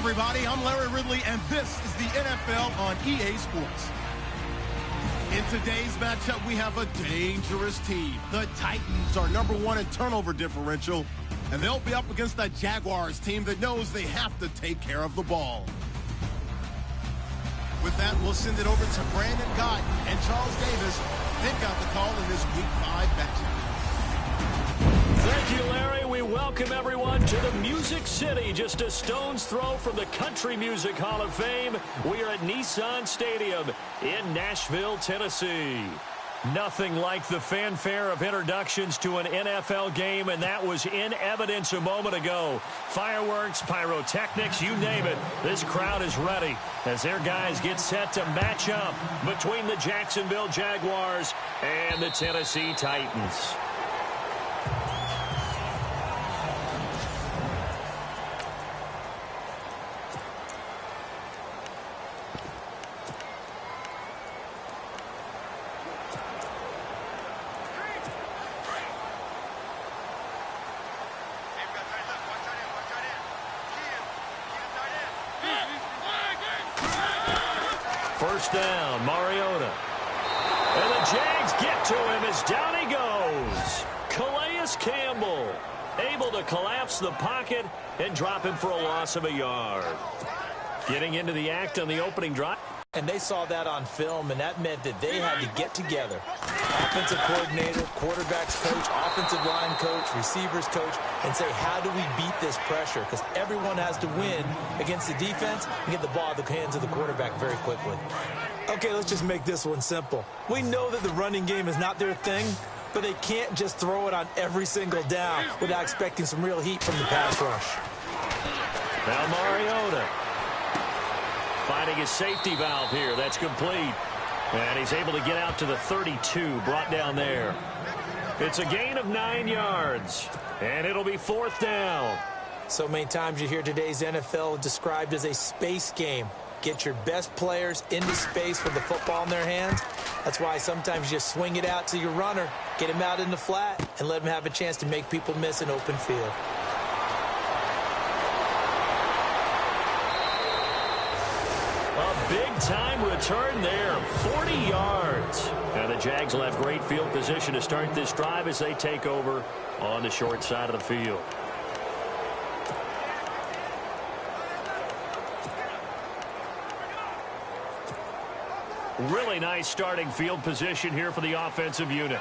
everybody. I'm Larry Ridley, and this is the NFL on EA Sports. In today's matchup, we have a dangerous team. The Titans are #1 in turnover differential, and they'll be up against the Jaguars team that knows they have to take care of the ball. With that, we'll send it over to Brandon Gott and Charles Davis. They've got the call in this Week 5 matchup. Thank you, Larry. We welcome everyone to the Music City, just a stone's throw from the Country Music Hall of Fame. We are at Nissan Stadium in Nashville, Tennessee. Nothing like the fanfare of introductions to an NFL game, and that was in evidence a moment ago. Fireworks, pyrotechnics, you name it. This crowd is ready as their guys get set to match up between the Jacksonville Jaguars and the Tennessee Titans. First down, Mariota. And the Jags get to him as down he goes. Calais Campbell able to collapse the pocket and drop him for a loss of a yard. Getting into the act on the opening drive. And they saw that on film, and that meant that they had to get together. Offensive coordinator, quarterbacks coach, offensive line coach, receivers coach, and say, how do we beat this pressure? Because everyone has to win against the defense and get the ball in the hands of the quarterback very quickly. Okay, let's just make this one simple. We know that the running game is not their thing, but they can't just throw it on every single down without expecting some real heat from the pass rush. Now Mariota finding his safety valve here. That's complete. And he's able to get out to the 32, brought down there. It's a gain of 9 yards, and it'll be 4th down. So many times you hear today's NFL described as a space game. Get your best players into space with the football in their hands. That's why sometimes you just swing it out to your runner, get him out in the flat, and let him have a chance to make people miss an open field. Big-time return there, 40 yards. And the Jags will have great field position to start this drive as they take over on the short side of the field. Really nice starting field position here for the offensive unit.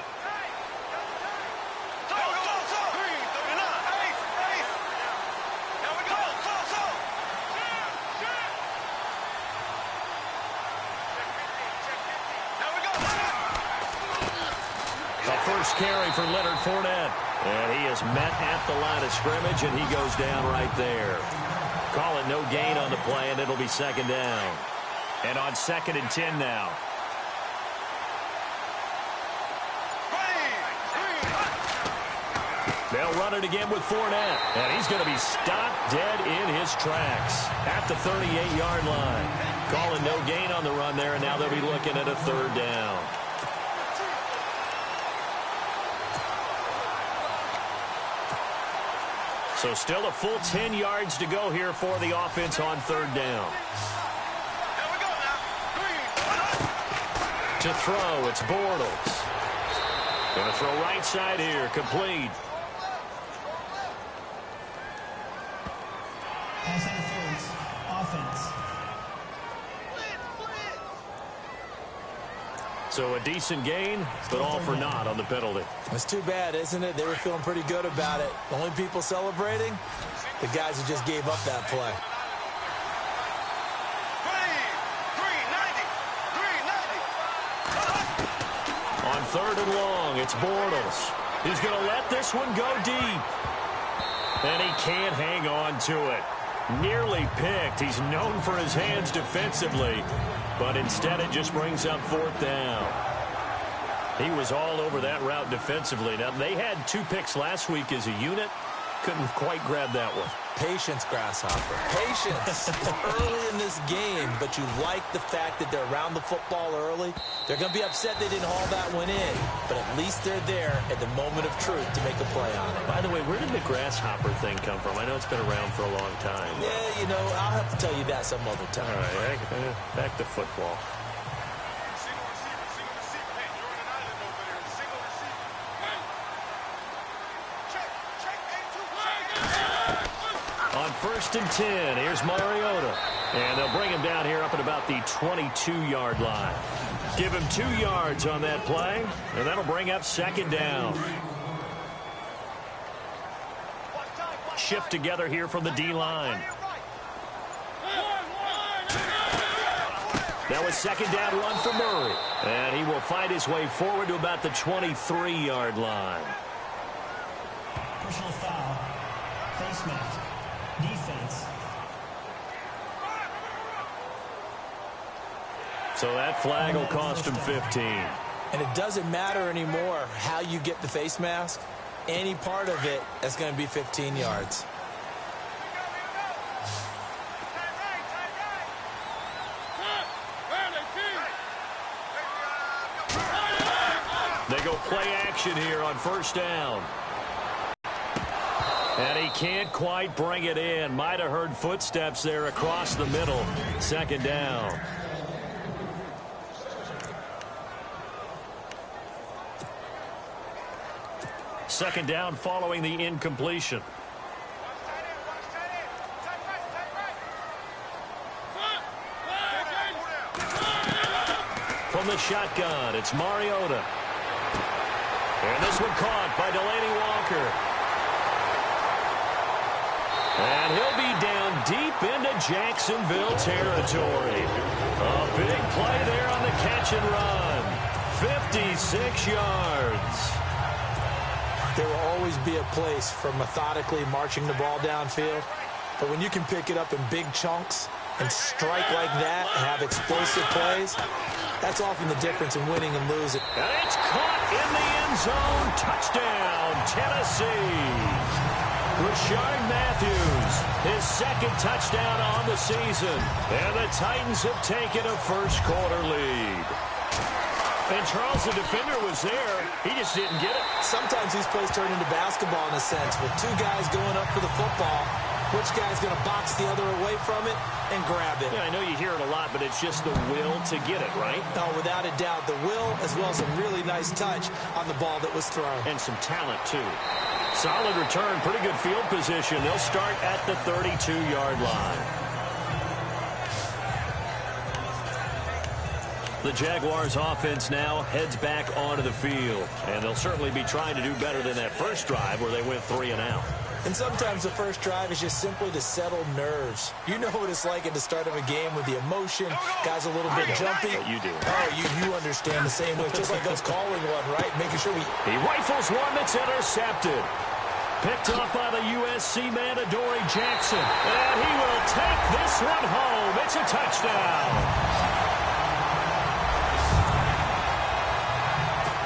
First carry for Leonard Fournette. And he is met at the line of scrimmage, and he goes down right there. Call it no gain on the play, and it'll be 2nd down. And on 2nd and 10 now. They'll run it again with Fournette. And he's going to be stopped dead in his tracks at the 38-yard line. Calling no gain on the run there, and now they'll be looking at a 3rd down. So still a full 10 yards to go here for the offense on 3rd down. To throw, it's Bortles. Going to throw right side here, complete. Pass interference, offense. So a decent gain, but all for naught on the penalty. It's too bad, isn't it? They were feeling pretty good about it. The only people celebrating, the guys who just gave up that play. On 3rd and long, it's Bortles. He's going to let this one go deep. And he can't hang on to it. Nearly picked. He's known for his hands defensively, but instead it just brings up 4th down. He was all over that route defensively. Now, they had 2 picks last week as a unit, Couldn't quite grab that one. Patience, Grasshopper. Patience. It's early in this game, but you like the fact that they're around the football early. They're going to be upset they didn't haul that one in, but at least they're there at the moment of truth to make a play on it. By the way, where did the Grasshopper thing come from? I know it's been around for a long time. Yeah, you know, I'll have to tell you that some other time. All right, back to football. On 1st and 10, here's Mariota. And they'll bring him down here up at about the 22-yard line. Give him 2 yards on that play, and that'll bring up 2nd down. Shift together here from the D-line. That was 2nd down run for Murray. And he will find his way forward to about the 23-yard line. Personal foul. Face mask. Defense. So that flag will cost him 15. And it doesn't matter anymore how you get the face mask. Any part of it, that's going to be 15 yards. They go play action here on 1st down. And he can't quite bring it in. Might have heard footsteps there across the middle. 2nd down. Second down following the incompletion. From the shotgun, it's Mariota. And this one caught by Delaney Walker. And he'll be down deep into Jacksonville territory. A big play there on the catch and run. 56 yards. There will always be a place for methodically marching the ball downfield. But when you can pick it up in big chunks and strike like that and have explosive plays, that's often the difference in winning and losing. And it's caught in the end zone. Touchdown, Tennessee. Rashard Matthews, his 2nd touchdown on the season. And the Titans have taken a first-quarter lead. And Charles, the defender, was there. He just didn't get it. Sometimes these plays turn into basketball in a sense, with 2 guys going up for the football. Which guy's going to box the other away from it and grab it? Yeah, I know you hear it a lot, but it's just the will to get it, right? No, without a doubt. The will, as well as some really nice touch on the ball that was thrown. And some talent, too. Solid return, pretty good field position. They'll start at the 32-yard line. The Jaguars offense now heads back onto the field. And they'll certainly be trying to do better than that first drive where they went 3 and out. And sometimes the first drive is just simply to settle nerves. You know what it's like at the start of a game with the emotion. Guys a little bit jumpy. You do. Oh, you understand the same way. Just like us calling one, right? Making sure we... He rifles one that's intercepted. Picked off by the USC man, Adoree Jackson. And he will take this one home. It's a touchdown.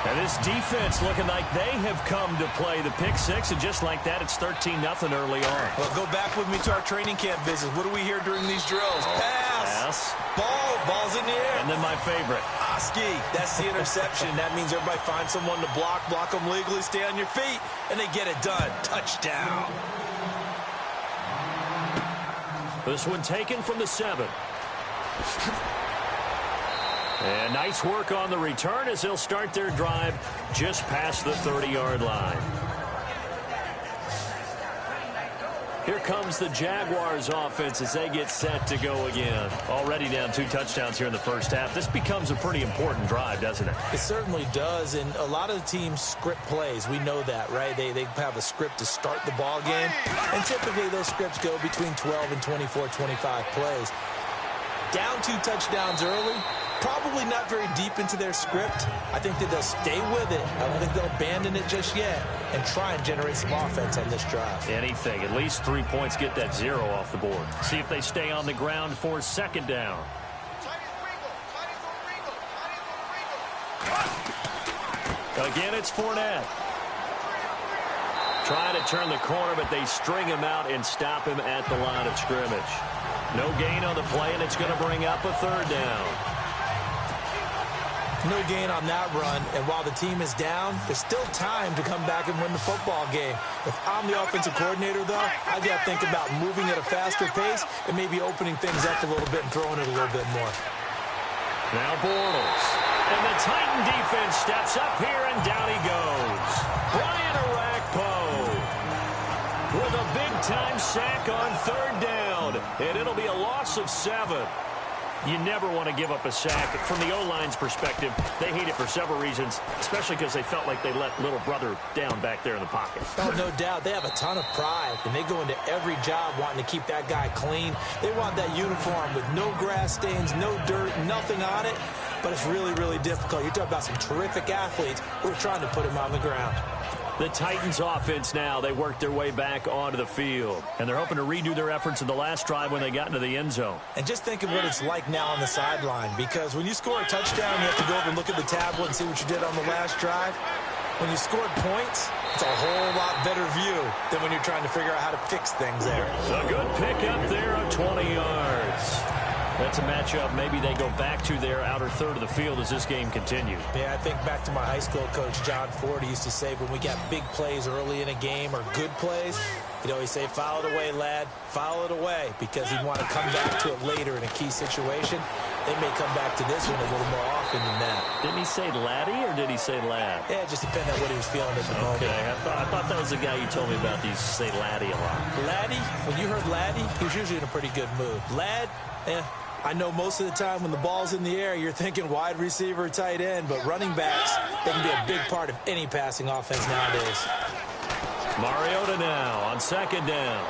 And this defense looking like they have come to play the pick six, and just like that, it's 13-0 early on. Well, go back with me to our training camp visits. What do we hear during these drills? Pass. Ball's in the air. And then my favorite. Oski, that's the interception. That means everybody finds someone to block them legally, stay on your feet, and they get it done. Touchdown. This one taken from the 7. And nice work on the return as they'll start their drive just past the 30-yard line. Here comes the Jaguars offense as they get set to go again. Already down 2 touchdowns here in the first half. This becomes a pretty important drive, doesn't it? It certainly does, and a lot of the teams script plays. We know that, right? They have a script to start the ball game, and typically those scripts go between 12 and 24, 25 plays. Down 2 touchdowns early, probably not very deep into their script. I think that they'll stay with it. I don't think they'll abandon it just yet and try and generate some offense on this drive. Anything. At least 3 points, get that 0 off the board. See if they stay on the ground for 2nd down. Again, it's Fournette. Trying to turn the corner, but they string him out and stop him at the line of scrimmage. No gain on the play, and it's going to bring up a third down. No gain on that run, and while the team is down, there's still time to come back and win the football game. If I'm the offensive coordinator, though, I've got to think about moving at a faster pace and maybe opening things up a little bit and throwing it a little bit more. Now Bortles. And the Titan defense steps up here, and down he goes. Brian Orakpo with a big-time sack on third down, and it'll be a loss of 7. You never want to give up a sack. From the O-line's perspective, they hate it for several reasons, especially because they felt like they let little brother down back there in the pocket. Oh, no doubt. They have a ton of pride, and they go into every job wanting to keep that guy clean. They want that uniform with no grass stains, no dirt, nothing on it, but it's really, really difficult. You're talking about some terrific athletes who are trying to put him on the ground. The Titans offense now, they worked their way back onto the field. And they're hoping to redo their efforts in the last drive when they got into the end zone. And just think of what it's like now on the sideline, because when you score a touchdown, you have to go over and look at the tablet and see what you did on the last drive. When you scored points, it's a whole lot better view than when you're trying to figure out how to fix things there. A good pickup there of 20 yards. That's a matchup maybe they go back to their outer third of the field as this game continues. Yeah, I think back to my high school coach, John Ford. He used to say when we got big plays early in a game or good plays, he'd always say, foul it away, lad, foul it away, because he'd want to come back to it later in a key situation. They may come back to this one a little more often than that. Didn't he say laddie or did he say lad? Yeah, it just depended on what he was feeling at the moment. Okay, I thought that was the guy you told me about. He used to say laddie a lot. Laddie, when you heard laddie, he was usually in a pretty good mood. Lad, I know most of the time when the ball's in the air, you're thinking wide receiver, tight end, but running backs, they can be a big part of any passing offense nowadays. Mariota now on second down.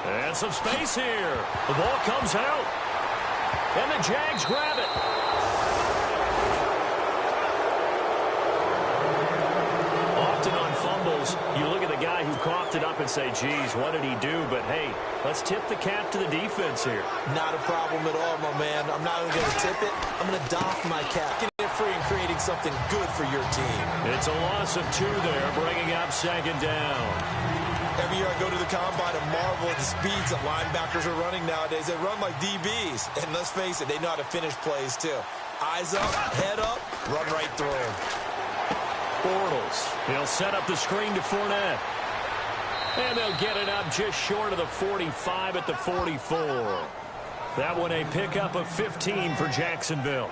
And some space here. The ball comes out. And the Jags grab it. Often on fumbles, you look at the guy who coughed it up and say, geez, what did he do? But, hey, let's tip the cap to the defense here. Not a problem at all, my man. I'm not even going to tip it. I'm going to doff my cap. Getting it free and creating something good for your team. It's a loss of 2 there, bringing up second down. Every year I go to the combine and marvel at the speeds that linebackers are running nowadays. They run like DBs. And let's face it, they know how to finish plays, too. Eyes up, head up, run right through them. Bortles. He'll set up the screen to Fournette. And they'll get it up just short of the 45 at the 44. That one a pickup of 15 for Jacksonville.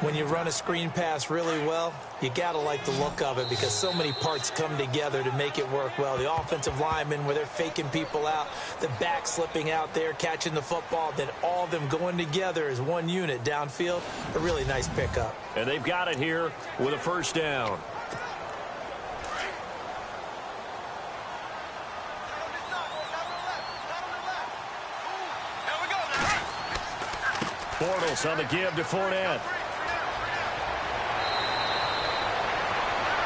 When you run a screen pass really well, you got to like the look of it because so many parts come together to make it work well. The offensive linemen, where they're faking people out, the back slipping out there, catching the football, then all of them going together as one unit downfield. A really nice pickup. And they've got it here with a first down. Bortles on the give to Fournette.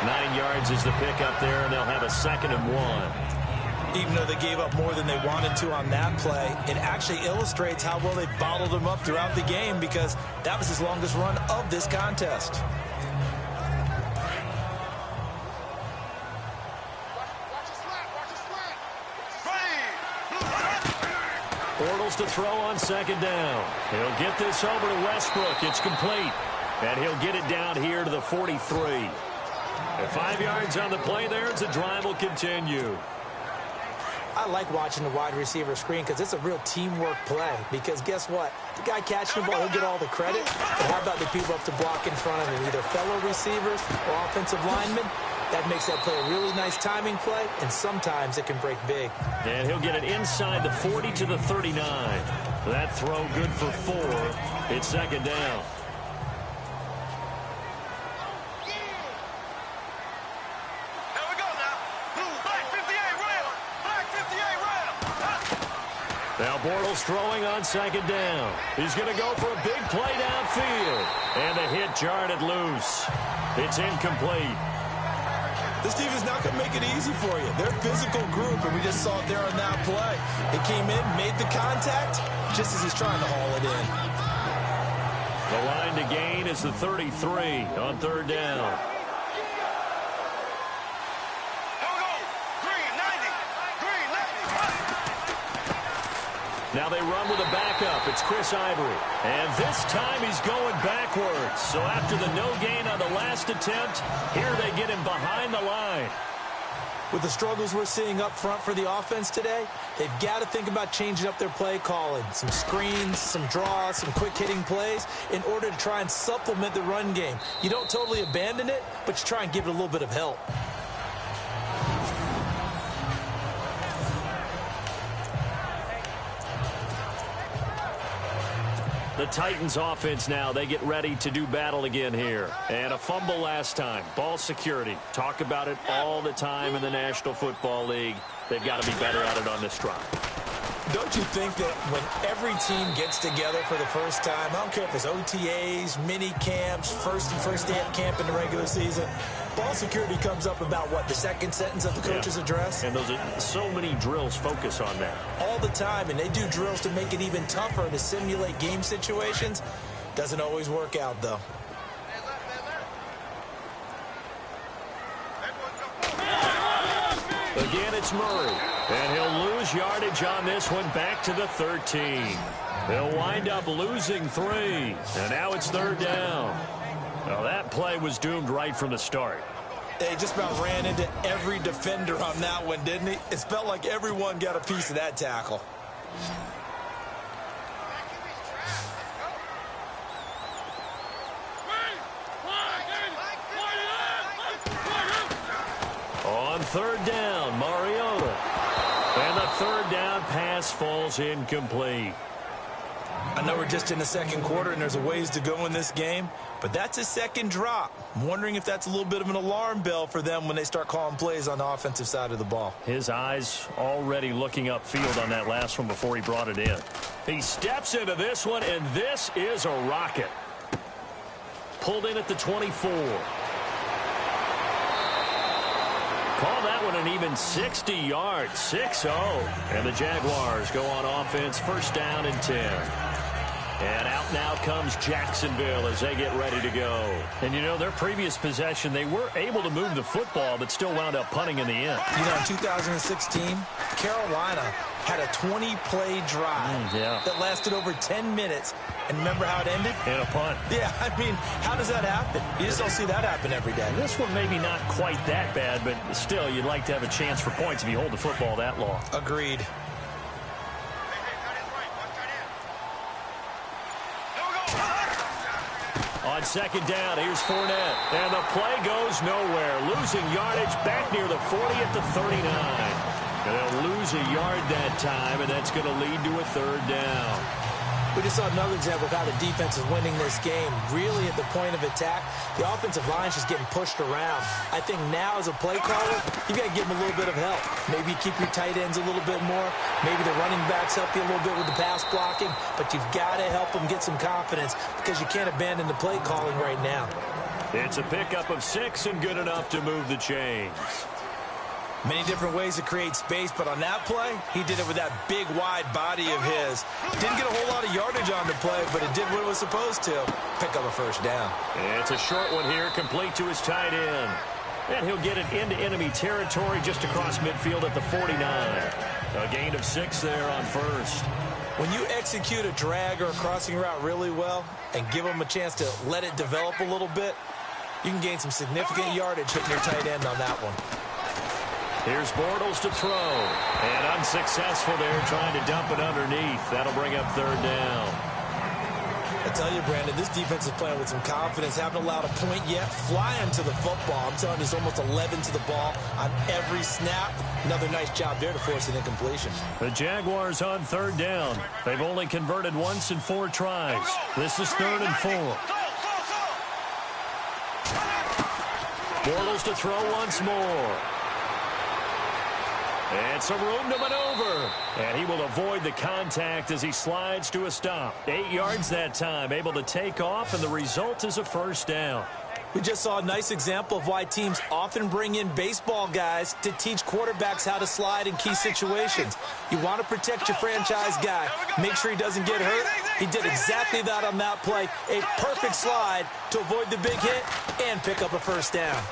9 yards is the pickup there, and they'll have a 2nd and 1. Even though they gave up more than they wanted to on that play, it actually illustrates how well they bottled them up throughout the game because that was his longest run of this contest. Bortles to throw on second down. He'll get this over to Westbrook. It's complete. And he'll get it down here to the 43. And 5 yards on the play there as the drive will continue. I like watching the wide receiver screen because it's a real teamwork play. Because guess what? The guy catching the ball, he'll get all the credit. But how about the people up to block in front of him? Either fellow receivers or offensive linemen. That makes that play a really nice timing play, and sometimes it can break big. And he'll get it inside the 40 to the 39. That throw good for 4. It's second down. Now Bortles throwing on second down. He's going to go for a big play downfield. And the hit jarred it loose. It's incomplete. This team is not going to make it easy for you. They're a physical group, and we just saw it there on that play. They came in, made the contact, just as he's trying to haul it in. The line to gain is the 33 on third down. Now they run with a backup. It's Chris Ivory. And this time he's going backwards. So after the no gain on the last attempt, here they get him behind the line. With the struggles we're seeing up front for the offense today, they've got to think about changing up their play calling. Some screens, some draws, some quick-hitting plays in order to try and supplement the run game. You don't totally abandon it, but you try and give it a little bit of help. The Titans offense now, they get ready to do battle again here. And a fumble last time. Ball security. Talk about it all the time in the National Football League. They've got to be better at it on this drive. Don't you think that when every team gets together for the first time, I don't care if it's OTAs, mini camps, first day of camp in the regular season, ball security comes up about, what, the second sentence of the coach's address? And those are so many drills focus on that. All the time, and they do drills to make it even tougher to simulate game situations. Doesn't always work out, though. Again, it's Murray. And he'll lose yardage on this one back to the 13. They'll wind up losing 3. And now it's 3rd down. Now that play was doomed right from the start. They just about ran into every defender on that one, didn't he? It felt like everyone got a piece of that tackle. On 3rd down, Mariota. And the 3rd down pass falls incomplete. I know we're just in the second quarter and there's a ways to go in this game, but that's a second drop. I'm wondering if that's a little bit of an alarm bell for them when they start calling plays on the offensive side of the ball. His eyes already looking upfield on that last one before he brought it in. He steps into this one, and this is a rocket. Pulled in at the 24. Call that one an even 60 yards, 6-0. And the Jaguars go on offense, 1st down and 10. And out now comes Jacksonville as they get ready to go. And, you know, their previous possession, they were able to move the football, but still wound up punting in the end. You know, in 2016, Carolina had a 20-play drive that lasted over 10 minutes. And remember how it ended? In a punt. Yeah, I mean, how does that happen? You just don't see that happen every day. This one maybe not quite that bad, but still, you'd like to have a chance for points if you hold the football that long. Agreed. On 2nd down, here's Fournette. And the play goes nowhere. Losing yardage back near the 40 at the 39. And they'll lose a yard that time, and that's going to lead to a 3rd down. We just saw another example of how the defense is winning this game. Really at the point of attack, the offensive line is just getting pushed around. I think now as a play caller, you got to give them a little bit of help. Maybe keep your tight ends a little bit more. Maybe the running backs help you a little bit with the pass blocking. But you've got to help them get some confidence because you can't abandon the play calling right now. It's a pickup of 6 and good enough to move the chains. Many different ways to create space, but on that play, he did it with that big, wide body of his. Didn't get a whole lot of yardage on the play, but it did what it was supposed to. Pick up a 1st down. It's a short one here, complete to his tight end. And he'll get it into enemy territory just across midfield at the 49. A gain of 6 there on 1st. When you execute a drag or a crossing route really well and give them a chance to let it develop a little bit, you can gain some significant yardage hitting your tight end on that one. Here's Bortles to throw. And unsuccessful there, trying to dump it underneath. That'll bring up 3rd down. I tell you, Brandon, this defense is playing with some confidence. Haven't allowed a point yet. Flying to the football. I'm telling you, it's almost 11 to the ball on every snap. Another nice job there to force an incompletion. The Jaguars on 3rd down. They've only converted once in 4 tries. This is 3rd and 4. Bortles to throw once more. And some room to maneuver. And he will avoid the contact as he slides to a stop. 8 yards that time, able to take off, and the result is a 1st down. We just saw a nice example of why teams often bring in baseball guys to teach quarterbacks how to slide in key situations. You want to protect your franchise guy. Make sure he doesn't get hurt. He did exactly that on that play. A perfect slide to avoid the big hit and pick up a 1st down.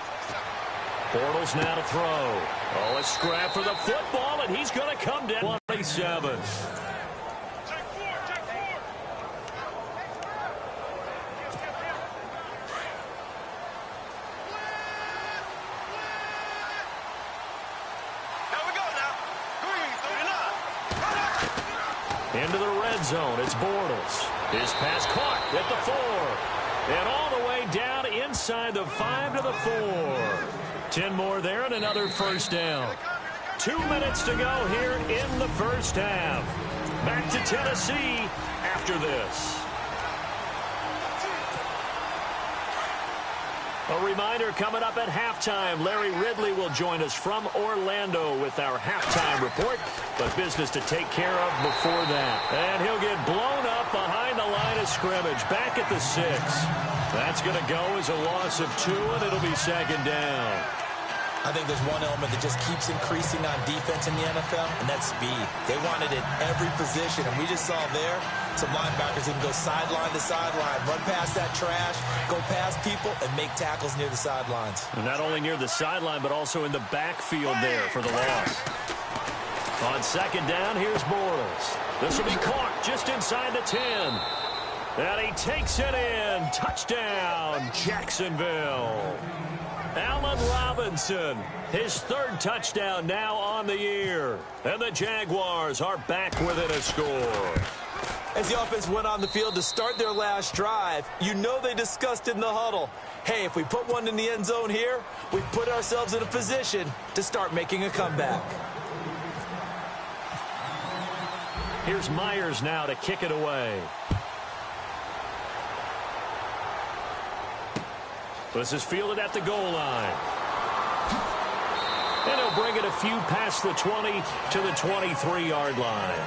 Bortles now to throw. Oh, a scrap for the football, and he's going to come down 27. Into the red zone, it's Bortles. His pass caught at the 4. And all the way down inside the 5 to the 4. 10 more there and another first down. 2 minutes to go here in the first half. Back to Tennessee after this. A reminder, coming up at halftime, Larry Ridley will join us from Orlando with our halftime report, but business to take care of before that. And he'll get blown up behind the line of scrimmage, back at the 6. That's going to go as a loss of 2, and it'll be second down. I think there's one element that just keeps increasing on defense in the NFL, and that's speed. They want it in every position, and we just saw there some linebackers who can go sideline to sideline, run past that trash, go past people, and make tackles near the sidelines. And not only near the sideline, but also in the backfield there for the loss. On second down, here's Bortles. This will be caught just inside the 10. And he takes it in. Touchdown, Jacksonville. Allen Robinson, his 3rd touchdown now on the year. And the Jaguars are back within a score. As the offense went on the field to start their last drive, you know they discussed in the huddle, hey, if we put one in the end zone here, we've put ourselves in a position to start making a comeback. Here's Myers now to kick it away. This is fielded at the goal line. And he'll bring it a few past the 20 to the 23-yard line.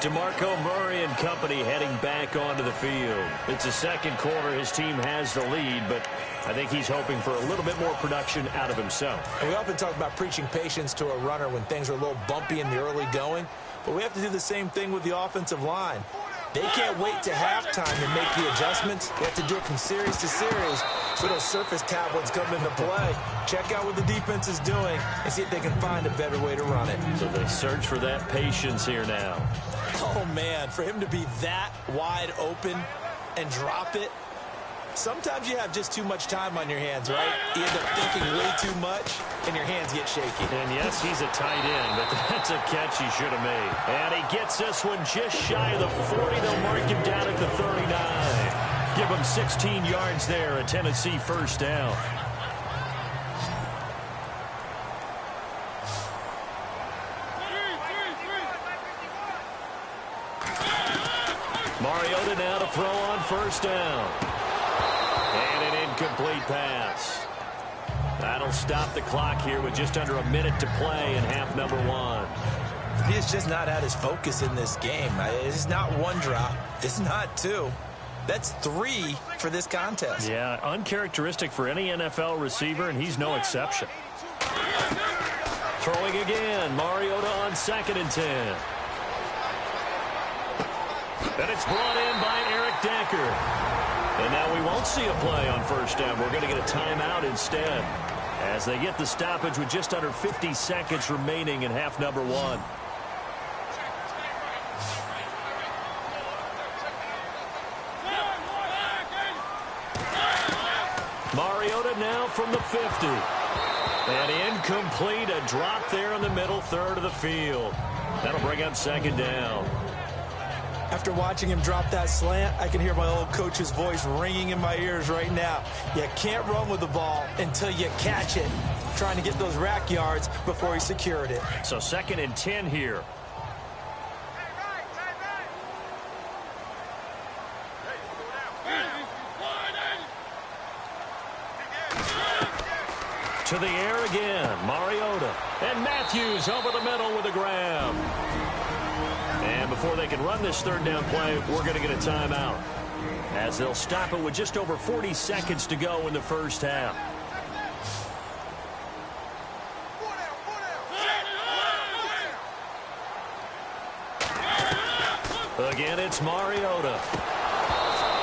DeMarco Murray and company heading back onto the field. It's the second quarter. His team has the lead, but I think he's hoping for a little bit more production out of himself. And we often talk about preaching patience to a runner when things are a little bumpy in the early going, but we have to do the same thing with the offensive line. They can't wait to halftime to make the adjustments. They have to do it from series to series. So those surface tablets come into play. Check out what the defense is doing and see if they can find a better way to run it. So they search for that patience here now. Oh, man, for him to be that wide open and drop it. Sometimes you have just too much time on your hands, right? You end up thinking way too much, and your hands get shaky. And yes, he's a tight end, but that's a catch he should have made. And he gets this one just shy of the 40. They'll mark him down at the 39. Give him 16 yards there, a Tennessee first down. Mariota now to throw on first down. And an incomplete pass. That'll stop the clock here with just under a minute to play in half number 1. He has just not had his focus in this game. It's not one drop. It's not 2. That's 3 for this contest. Yeah, uncharacteristic for any NFL receiver, and he's no exception. Throwing again. Mariota on 2nd and 10. And it's brought in by Eric Decker. And now we won't see a play on first down. We're going to get a timeout instead as they get the stoppage with just under 50 seconds remaining in half number 1. Mariota now from the 50. And incomplete, a drop there in the middle third of the field. That'll bring up second down. After watching him drop that slant, I can hear my old coach's voice ringing in my ears right now. You can't run with the ball until you catch it. Trying to get those rack yards before he secured it. So 2nd and 10 here. To the air again, Mariota. And Matthews over the middle with a grab. And before they can run this third down play, we're going to get a timeout, as they'll stop it with just over 40 seconds to go in the first half. Again, it's Mariota.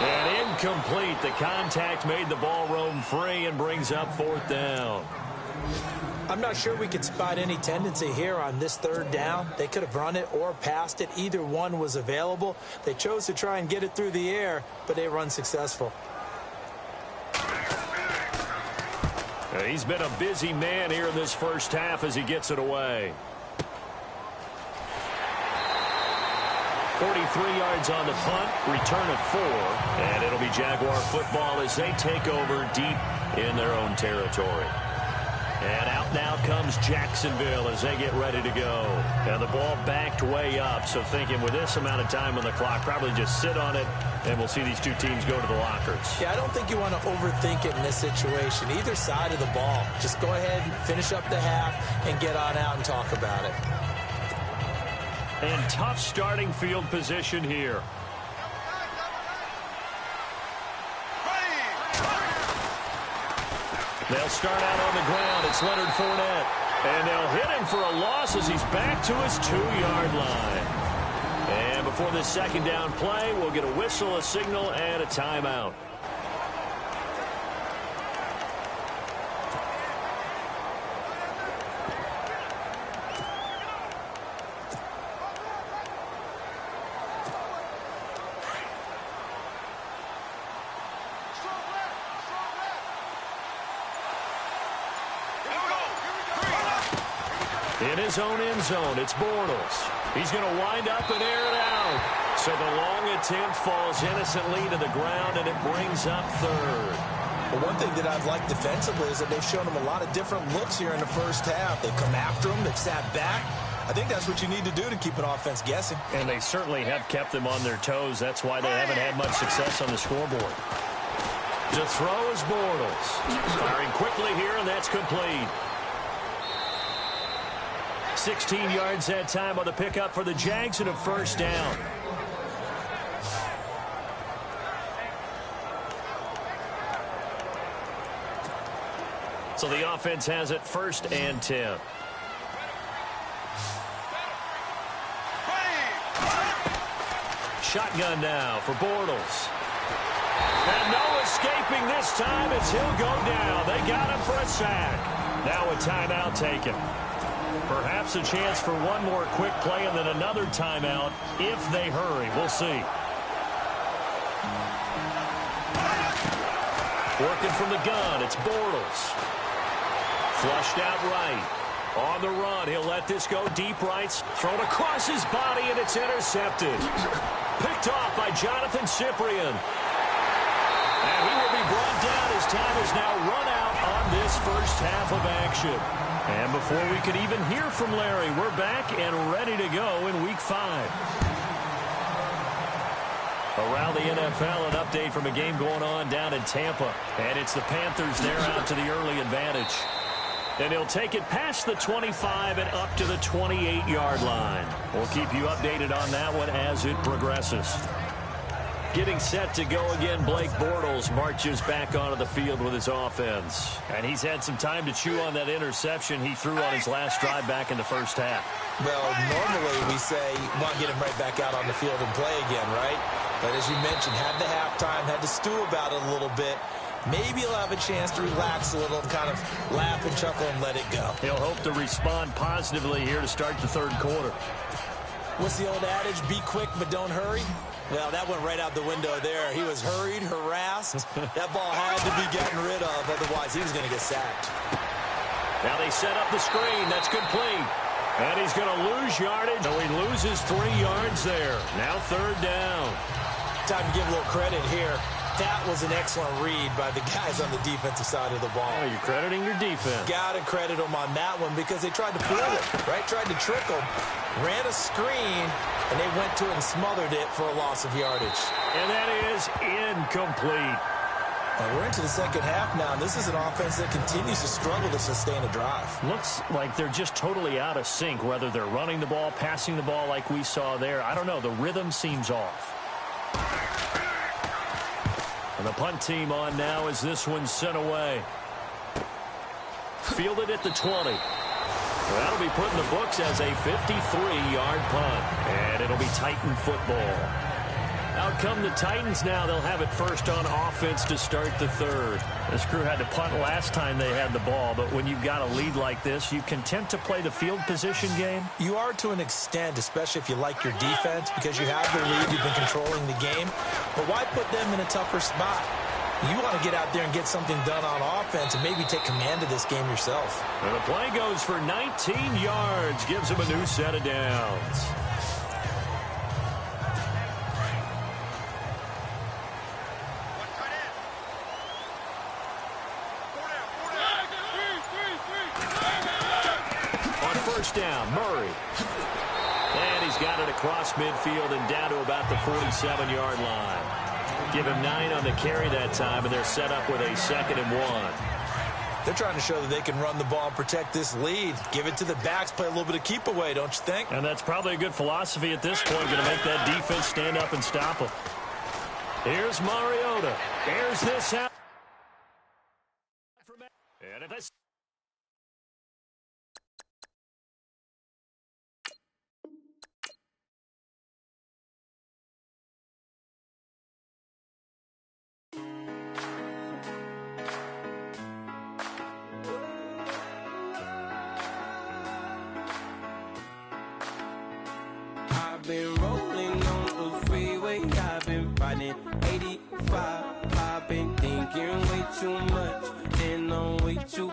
And incomplete. The contact made the ball roam free and brings up 4th down. I'm not sure we could spot any tendency here on this third down. They could have run it or passed it. Either one was available. They chose to try and get it through the air, but they were unsuccessful. He's been a busy man here in this first half as he gets it away. 43 yards on the punt, return of 4, and it'll be Jaguar football as they take over deep in their own territory. And out now comes Jacksonville as they get ready to go. And the ball backed way up, so thinking with this amount of time on the clock, probably just sit on it, and we'll see these two teams go to the lockers. Yeah, I don't think you want to overthink it in this situation. Either side of the ball. Just go ahead and finish up the half and get on out and talk about it. And tough starting field position here. They'll start out on the ground. It's Leonard Fournette. And they'll hit him for a loss as he's back to his 2-yard line. And before this second down play, we'll get a whistle, a signal, and a timeout. In his own end zone, it's Bortles. He's going to wind up and air it out. So the long attempt falls innocently to the ground, and it brings up third. But one thing that I've liked defensively is that they've shown him a lot of different looks here in the first half. They've come after him. They've sat back. I think that's what you need to do to keep an offense guessing. And they certainly have kept them on their toes. That's why they haven't had much success on the scoreboard. To throw is Bortles. Firing quickly here, and that's complete. 16 yards that time on the pickup for the Jags and a first down. So the offense has it 1st and 10. Shotgun now for Bortles. And no escaping this time as he'll go down. They got him for a sack. Now a timeout taken. Perhaps a chance for one more quick play and then another timeout if they hurry. We'll see. Working from the gun, it's Bortles. Flushed out right. On the run, he'll let this go deep right. Thrown across his body, and it's intercepted. Picked off by Jonathan Cyprien. And he will be brought down as time is now run out on this first half of action. And before we could even hear from Larry, we're back and ready to go in Week 5. Around the NFL, an update from a game going on down in Tampa. And it's the Panthers there out to the early advantage. And he'll take it past the 25 and up to the 28-yard line. We'll keep you updated on that one as it progresses. Getting set to go again, Blake Bortles marches back onto the field with his offense. And he's had some time to chew on that interception he threw on his last drive back in the first half. Well, normally we say, well, get him right back out on the field and play again, right? But as you mentioned, had the halftime, had to stew about it a little bit. Maybe he'll have a chance to relax a little and kind of laugh and chuckle and let it go. He'll hope to respond positively here to start the third quarter. What's the old adage? Be quick, but don't hurry. Well, that went right out the window there. He was hurried, harassed. That ball had to be gotten rid of, otherwise he was going to get sacked. Now they set up the screen. That's complete. And he's going to lose yardage. So he loses 3 yards there. Now third down. Time to give a little credit here. That was an excellent read by the guys on the defensive side of the ball. Oh, you're crediting your defense. Got to credit them on that one because they tried to fool it, right? Tried to trick them. Ran a screen, and they went to it and smothered it for a loss of yardage. And that is incomplete. And we're into the second half now. This is an offense that continues to struggle to sustain a drive. Looks like they're just totally out of sync, whether they're running the ball, passing the ball like we saw there. I don't know. The rhythm seems off. And the punt team on now as this one's sent away. Fielded at the 20. That'll be put in the books as a 53-yard punt. And it'll be Titan football. Out come the Titans now. They'll have it first on offense to start the third. This crew had to punt last time they had the ball, but when you've got a lead like this, you content to play the field position game? You are to an extent, especially if you like your defense, because you have the lead, you've been controlling the game. But why put them in a tougher spot? You want to get out there and get something done on offense and maybe take command of this game yourself. And the play goes for 19 yards, gives him a new set of downs. On first down, Murray. And he's got it across midfield and down to about the 47-yard line. Give him 9 on the carry that time, and they're set up with a 2nd and 1. They're trying to show that they can run the ball and protect this lead. Give it to the backs, play a little bit of keep away, don't you think? And that's probably a good philosophy at this point, going to make that defense stand up and stop them. Here's Mariota. Here's this out. And if that's been rolling on the freeway, I've been riding 85, I've been thinking way too much, and I'm way too